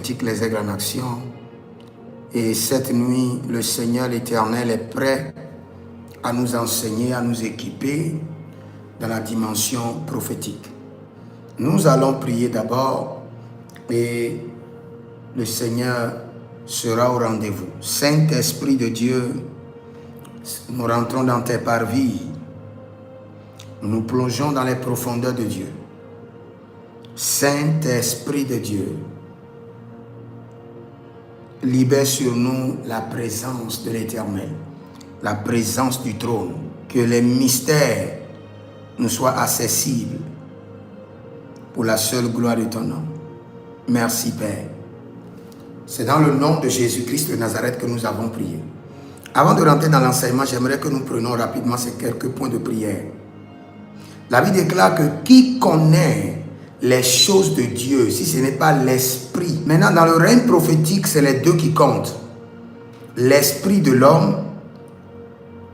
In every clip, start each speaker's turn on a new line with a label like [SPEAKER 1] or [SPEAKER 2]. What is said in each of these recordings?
[SPEAKER 1] prophétique Les Aigles en Action. Et cette nuit, le Seigneur l'Éternel est prêt à nous enseigner, à nous équiper dans la dimension prophétique. Nous allons prier d'abord et le Seigneur sera au rendez-vous. Saint-Esprit de Dieu, nous rentrons dans tes parvis. Nous plongeons dans les profondeurs de Dieu. Saint-Esprit de Dieu, libère sur nous la présence de l'Éternel, la présence du trône, que les mystères nous soient accessibles pour la seule gloire de ton nom. Merci Père. C'est dans le nom de Jésus-Christ de Nazareth que nous avons prié. Avant de rentrer dans l'enseignement, j'aimerais que nous prenions rapidement ces quelques points de prière. La Bible déclare que qui connaît les choses de Dieu, si ce n'est pas l'esprit. Maintenant, dans le règne prophétique, c'est les deux qui comptent. L'esprit de l'homme,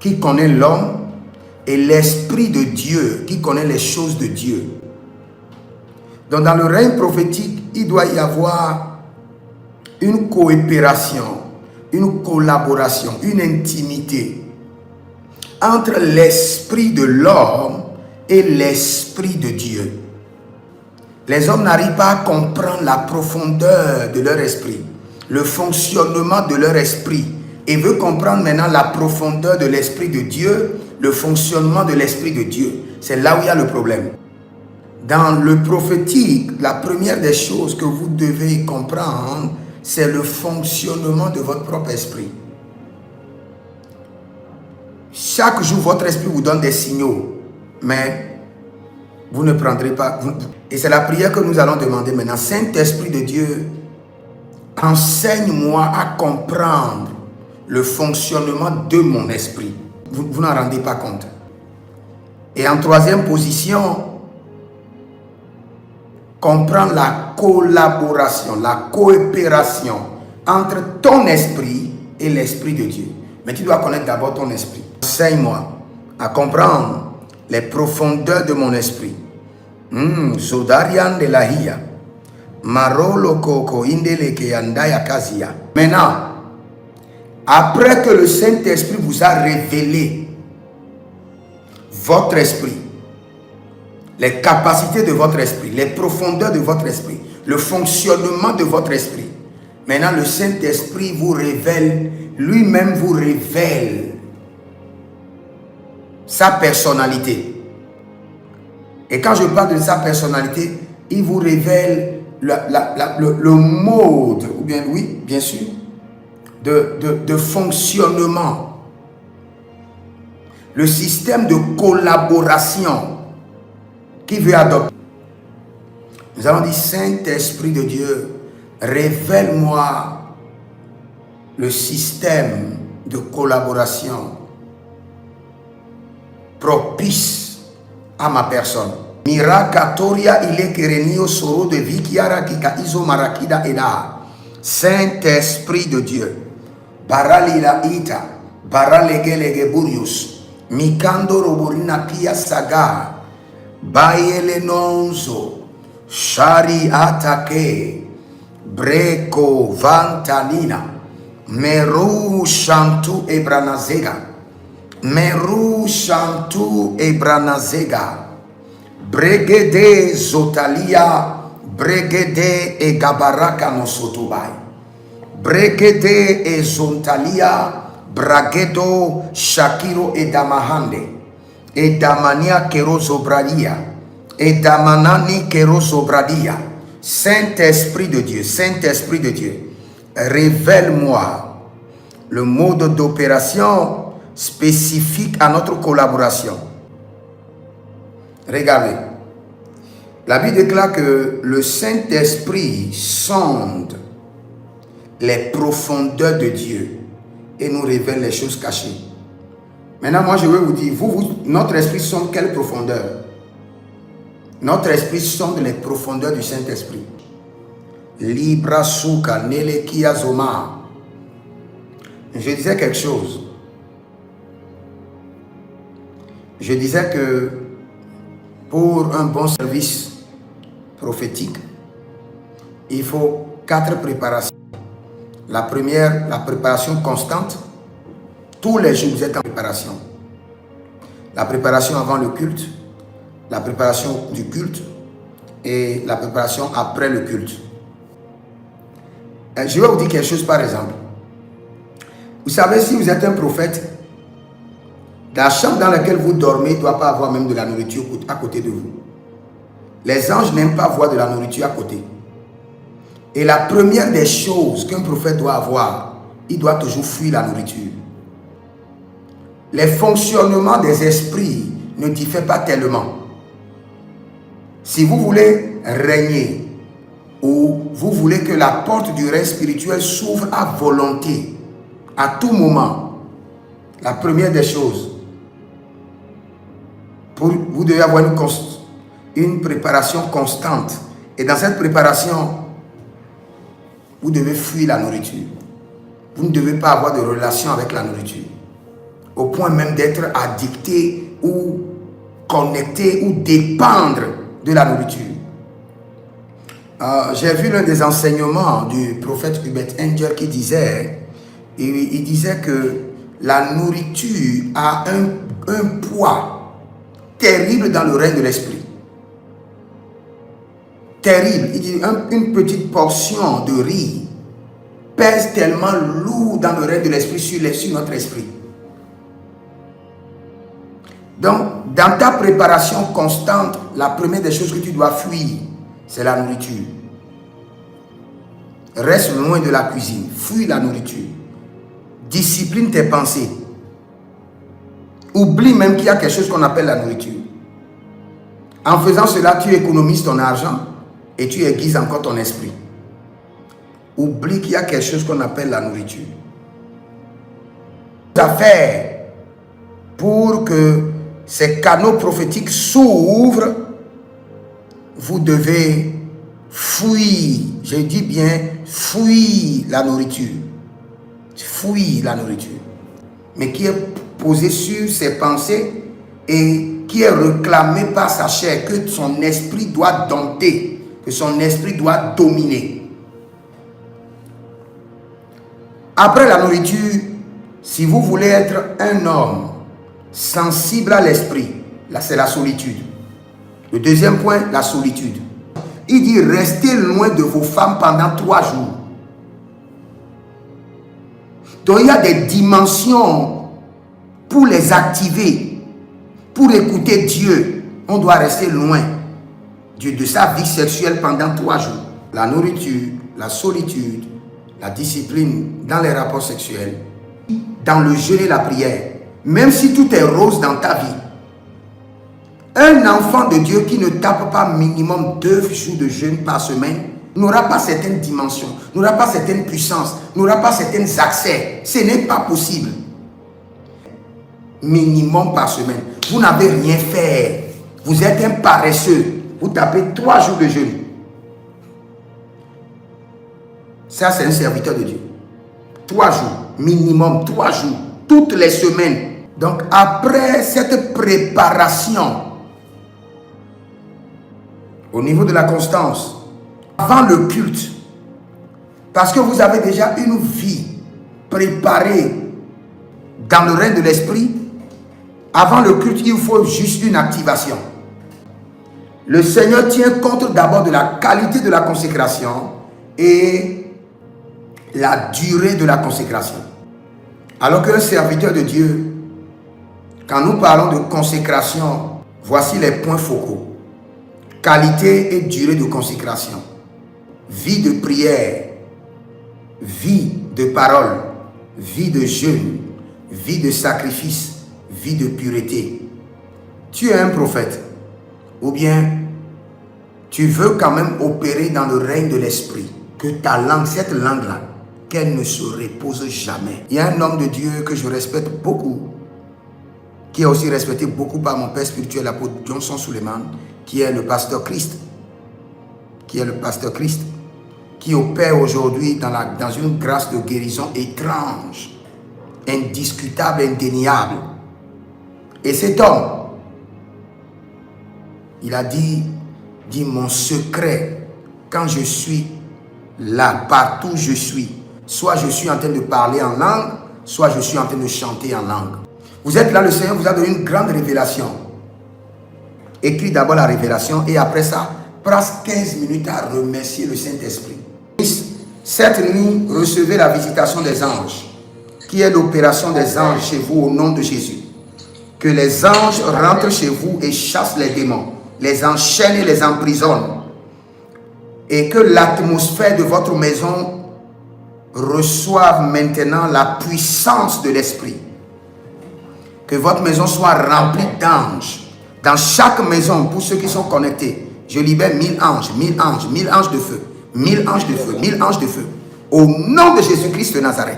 [SPEAKER 1] qui connaît l'homme, et l'esprit de Dieu, qui connaît les choses de Dieu. Donc, dans le règne prophétique, il doit y avoir une coopération, une collaboration, une intimité entre l'esprit de l'homme et l'esprit de Dieu. Les hommes n'arrivent pas à comprendre la profondeur de leur esprit, le fonctionnement de leur esprit, et veulent comprendre maintenant la profondeur de l'esprit de Dieu, le fonctionnement de l'esprit de Dieu. C'est là où il y a le problème. Dans le prophétique, la première des choses que vous devez comprendre, c'est le fonctionnement de votre propre esprit. Chaque jour, votre esprit vous donne des signaux, mais vous ne prendrez pas. Et c'est la prière que nous allons demander maintenant. Saint-Esprit de Dieu, enseigne-moi à comprendre le fonctionnement de mon esprit. Vous n'en rendez pas compte. Et en troisième position, comprendre la collaboration, la coopération entre ton esprit et l'esprit de Dieu. Mais tu dois connaître d'abord ton esprit. Enseigne-moi à comprendre les profondeurs de mon esprit. Zodarian de la Hia. Marolo Koko Indeleke Andaya Kazia. Maintenant, après que le Saint-Esprit vous a révélé votre esprit, les capacités de votre esprit, les profondeurs de votre esprit, le fonctionnement de votre esprit, maintenant le Saint-Esprit vous révèle, lui-même vous révèle sa personnalité. Et quand je parle de sa personnalité, il vous révèle le mode, ou bien, oui, bien sûr, de fonctionnement, le système de collaboration qu'il veut adopter. Nous allons dire, Saint-Esprit de Dieu, révèle-moi le système de collaboration propice à ma personne. Mirakatoria ile kerenio soro de vikiara kika iso marakida eda. Saint-Esprit de Dieu, baralila ita, baralegele burius, mikando roborina pia saga, bayele nonzo, shari atake, breko vantanina, meru shantu ebranazega. Meru Shantu Ebranazega, Bregede Zotalia, Bregede e Gabaraka no Sotobai, Bregede e Zontalia, Bragedo Shakiro e Damahande, e Damania Kerozobradia, et Damanani Kerozobradia. Saint-Esprit de Dieu, Saint-Esprit de Dieu, révèle-moi le mode d'opération spécifique à notre collaboration. Regardez, la Bible déclare que le Saint-Esprit sonde les profondeurs de Dieu et nous révèle les choses cachées. Maintenant, moi je veux vous dire, notre esprit sonde quelle profondeur? Notre esprit sonde les profondeurs du Saint-Esprit. Libra Suka Nelekia Zoma. Je disais quelque chose. Je disais que pour un bon service prophétique, il faut 4 préparations. La première, la préparation constante. Tous les jours, vous êtes en préparation. La préparation avant le culte, la préparation du culte et la préparation après le culte. Je vais vous dire quelque chose par exemple. Vous savez, si vous êtes un prophète, la chambre dans laquelle vous dormez ne doit pas avoir même de la nourriture à côté de vous. Les anges n'aiment pas voir de la nourriture à côté. Et la première des choses qu'un prophète doit avoir, il doit toujours fuir la nourriture. Les fonctionnements des esprits ne diffèrent pas tellement. Si vous voulez régner ou vous voulez que la porte du règne spirituel s'ouvre à volonté, à tout moment, la première des choses, vous devez avoir une préparation constante. Et dans cette préparation, vous devez fuir la nourriture. Vous ne devez pas avoir de relation avec la nourriture. Au point même d'être addicté ou connecté ou dépendre de la nourriture. J'ai vu l'un des enseignements du prophète Hubert Engel qui disait, il disait que la nourriture a un poids terrible dans le règne de l'esprit. Terrible. Il dit une petite portion de riz pèse tellement lourd dans le règne de l'esprit sur notre esprit. Donc, dans ta préparation constante, la première des choses que tu dois fuir, c'est la nourriture. Reste loin de la cuisine, fuis la nourriture. Discipline tes pensées. Oublie même qu'il y a quelque chose qu'on appelle la nourriture. En faisant cela, tu économises ton argent et tu aiguises encore ton esprit. Oublie qu'il y a quelque chose qu'on appelle la nourriture. À faire pour que ces canaux prophétiques s'ouvrent, vous devez fuir, je dis bien fuir la nourriture. Fuir la nourriture. Mais qui est posée sur ses pensées et qui est réclamée par sa chair, que son esprit doit dompter, que son esprit doit dominer. Après la nourriture, si vous voulez être un homme sensible à l'esprit, là c'est la solitude. Le deuxième point, la solitude. Il dit restez loin de vos femmes pendant 3 jours. Donc il y a des dimensions pour les activer, pour écouter Dieu. On doit rester loin de sa vie sexuelle pendant 3 jours. La nourriture, la solitude, la discipline dans les rapports sexuels, dans le jeûne et la prière. Même si tout est rose dans ta vie, un enfant de Dieu qui ne tape pas minimum 2 jours de jeûne par semaine n'aura pas certaines dimensions, n'aura pas certaines puissances, n'aura pas certains accès. Ce n'est pas possible. Minimum par semaine. Vous n'avez rien fait. Vous êtes un paresseux. Vous tapez 3 jours de jeûne. Ça, c'est un serviteur de Dieu. 3 jours. Minimum 3 jours. Toutes les semaines. Donc, après cette préparation, au niveau de la constance, avant le culte, parce que vous avez déjà une vie préparée dans le règne de l'esprit, avant le culte, il faut juste une activation. Le Seigneur tient compte d'abord de la qualité de la consécration et la durée de la consécration. Alors qu'un serviteur de Dieu, quand nous parlons de consécration, voici les points focaux. Qualité et durée de consécration. Vie de prière. Vie de parole. Vie de jeûne. Vie de sacrifice. Vie de pureté. Tu es un prophète. Ou bien, tu veux quand même opérer dans le règne de l'esprit. Que ta langue, cette langue-là, qu'elle ne se repose jamais. Il y a un homme de Dieu que je respecte beaucoup, qui est aussi respecté beaucoup par mon père spirituel, l'apôtre Johnson Suleiman, qui est le pasteur Christ, qui opère aujourd'hui dans une grâce de guérison étrange, indiscutable, indéniable. Et cet homme, il a dit mon secret, quand je suis là, partout où je suis. Soit je suis en train de parler en langue, soit je suis en train de chanter en langue. Vous êtes là, le Seigneur vous a donné une grande révélation. Écris d'abord la révélation et après ça, passe 15 minutes à remercier le Saint-Esprit. Cette nuit, recevez la visitation des anges, qui est l'opération des anges chez vous au nom de Jésus. Que les anges rentrent chez vous et chassent les démons, les enchaînent et les emprisonnent. Et que l'atmosphère de votre maison reçoive maintenant la puissance de l'Esprit. Que votre maison soit remplie d'anges. Dans chaque maison, pour ceux qui sont connectés, je libère 1000 anges, 1000 anges, 1000 anges de feu, 1000 anges de feu, 1000 anges de feu. Au nom de Jésus-Christ de Nazareth.